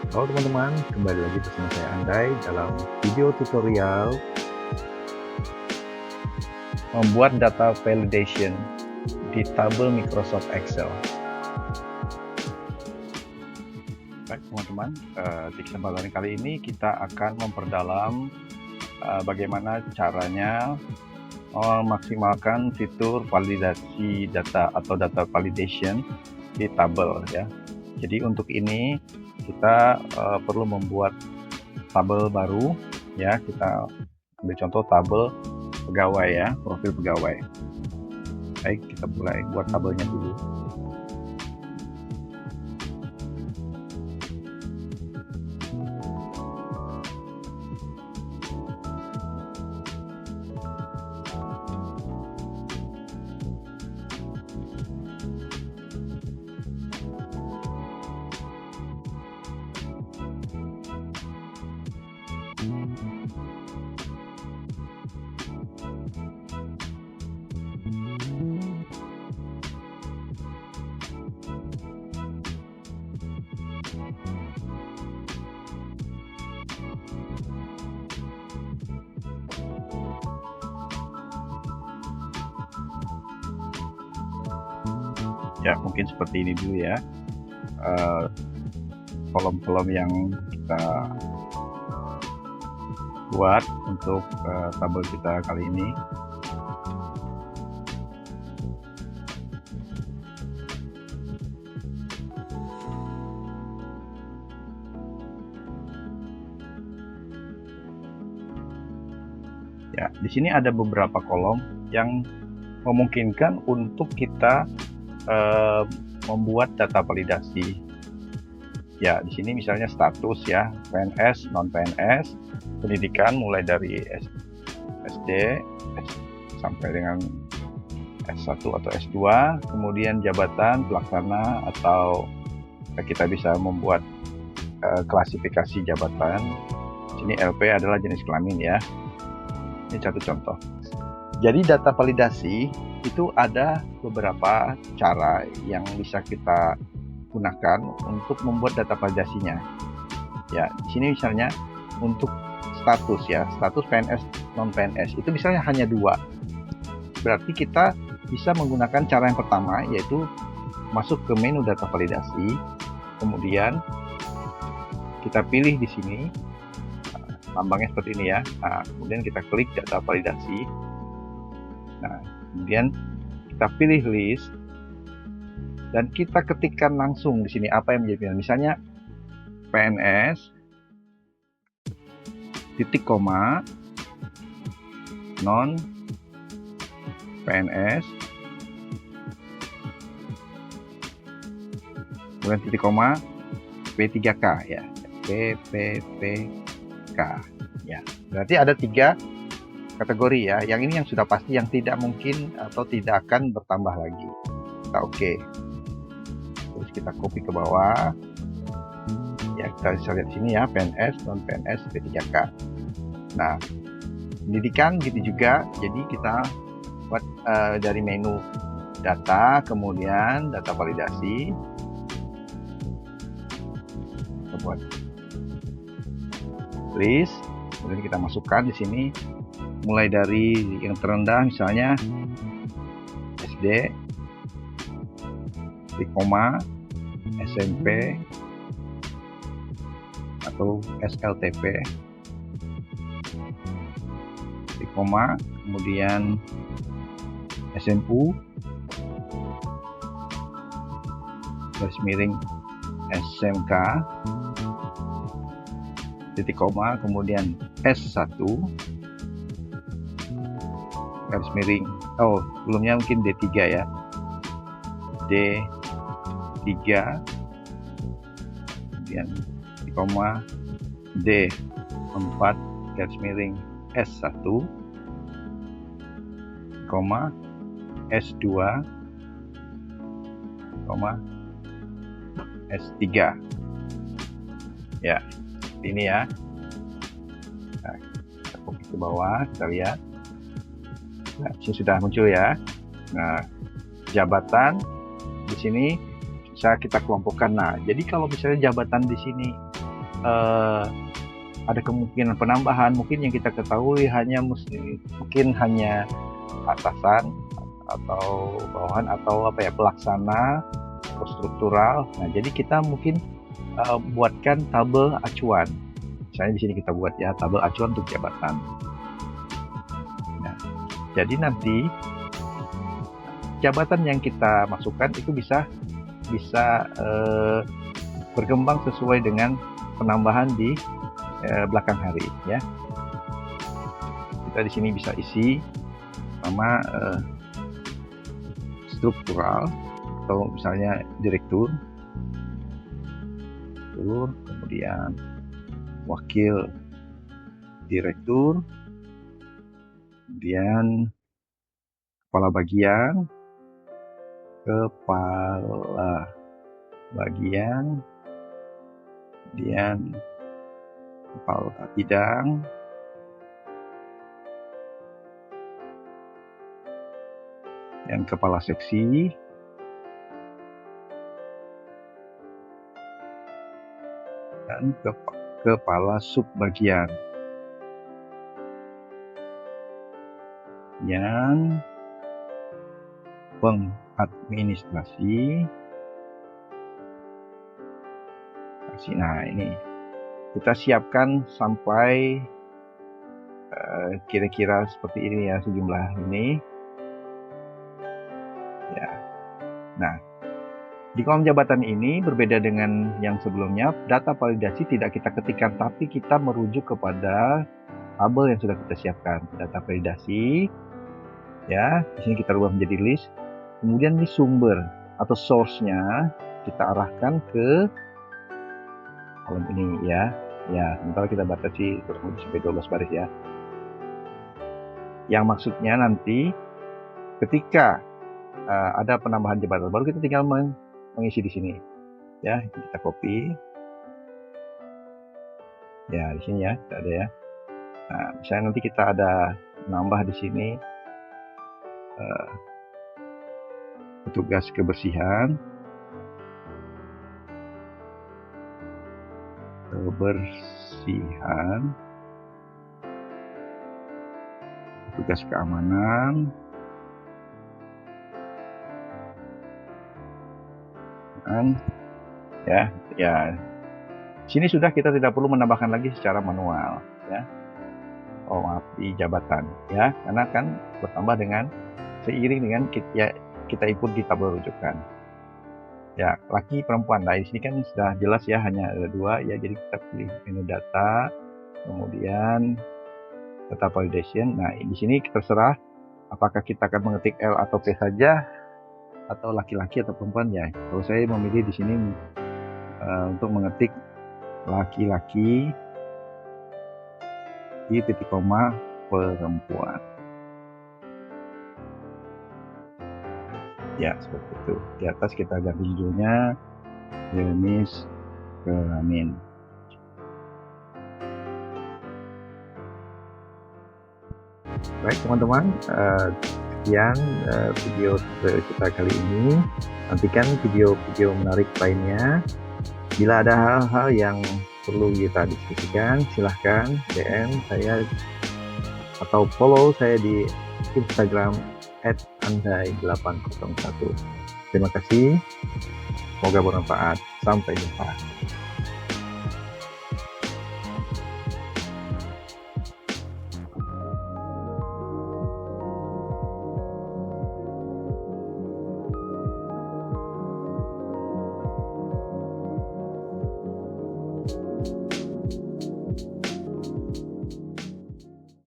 Halo teman-teman, kembali lagi bersama saya Andai dalam video tutorial membuat data validation di tabel Microsoft Excel. Baik teman-teman, di kesempatan kali ini kita akan memperdalam bagaimana caranya memaksimalkan fitur validasi data atau data validation di tabel ya. Jadi untuk ini kita perlu membuat tabel baru ya. Kita ambil contoh tabel pegawai ya, profil pegawai. Baik, kita mulai buat tabelnya dulu. Ya, mungkin seperti ini dulu ya, kolom-kolom yang kita buat untuk tabel kita kali ini. Ya, di sini ada beberapa kolom yang memungkinkan untuk kita membuat data validasi. Ya, di sini misalnya status ya, PNS, non PNS, pendidikan mulai dari SD sampai dengan S1 atau S2, kemudian jabatan pelaksana, atau kita bisa membuat klasifikasi jabatan. Sini LP adalah jenis kelamin ya. Ini satu contoh. Jadi data validasi itu ada beberapa cara yang bisa kita gunakan untuk membuat data validasinya. Ya, di sini misalnya untuk status ya, status PNS non PNS itu misalnya hanya 2. Berarti kita bisa menggunakan cara yang pertama, yaitu masuk ke menu data validasi, kemudian kita pilih di sini lambangnya seperti ini ya. Nah, kemudian kita klik data validasi. Nah, kemudian kita pilih list dan kita ketikkan langsung di sini apa yang menjadi pilihan. Misalnya PNS titik koma non PNS kemudian titik koma P3K ya, PPPK ya. Berarti ada 3 kategori ya. Yang ini yang sudah pasti, yang tidak mungkin atau tidak akan bertambah lagi. Kita oke. Terus kita copy ke bawah. Ya, kita bisa lihat sini ya, PNS, non PNS, P3K. Nah, pendidikan gitu juga. Jadi kita buat dari menu data, kemudian data validasi. Kita buat list, kemudian kita masukkan di sini mulai dari yang terendah misalnya SD, di koma, SMP atau SLTP, di koma, kemudian SMU, garis miring SMK, titik koma, kemudian S1, garis miring, sebelumnya mungkin D3 ya, D3, kemudian di koma D4, garis miring S1, koma S2, koma S3 ya, ini ya. Nah, kita copy ke bawah, kita lihat. Nah, ini sudah muncul ya. Nah, jabatan di sini bisa kita kelompokkan. Nah, jadi kalau misalnya jabatan di sini eh, ada kemungkinan penambahan, mungkin yang kita ketahui mungkin hanya atasan atau bawahan atau pelaksana atau struktural. Nah, jadi kita mungkin buatkan tabel acuan. Misalnya di sini kita buat ya tabel acuan untuk jabatan. Nah, jadi nanti jabatan yang kita masukkan itu bisa berkembang sesuai dengan penambahan di belakang hari ya. Kita di sini bisa isi nama struktural atau misalnya direktur, kemudian wakil direktur, kemudian kepala bagian, kemudian kepala bidang, yang kepala seksi, dan kepala subbagian, yang pengadministrasi. Nah, ini kita siapkan sampai kira-kira seperti ini ya, sejumlah ini ya. Nah, di kolom jabatan ini berbeda dengan yang sebelumnya, data validasi tidak kita ketikkan, tapi kita merujuk kepada tabel yang sudah kita siapkan. Data validasi ya, di sini kita rubah menjadi list. Kemudian di sumber atau source-nya kita arahkan ke kolom ini ya. Ya, sementara kita batasi kurang lebih sampai 12 baris ya. Yang maksudnya nanti ketika ada penambahan jabatan baru, kita tinggal mengisi di sini ya. Kita copy ya, di sini ya, tidak ada ya. Nah, misalnya nanti kita ada nambah di sini petugas kebersihan, petugas keamanan, dan ya sini sudah, kita tidak perlu menambahkan lagi secara manual ya. Oh maaf, di jabatan ya, karena kan bertambah dengan seiring dengan kita input di tabel rujukan ya. Laki perempuan, nah di sini kan sudah jelas ya, hanya ada 2 ya, jadi kita pilih menu data, kemudian data validation. Nah, di sini terserah apakah kita akan mengetik L atau P saja, atau laki-laki atau perempuan ya. Kalau saya memilih di sini untuk mengetik laki-laki di titik koma perempuan ya, seperti itu. Di atas kita ganti judulnya jenis kelamin. Baik teman-teman, sekian video kita kali ini. Nantikan video-video menarik lainnya. Bila ada hal-hal yang perlu kita diskusikan, silahkan DM saya atau follow saya di Instagram @andai801. Terima kasih, semoga bermanfaat. Sampai jumpa.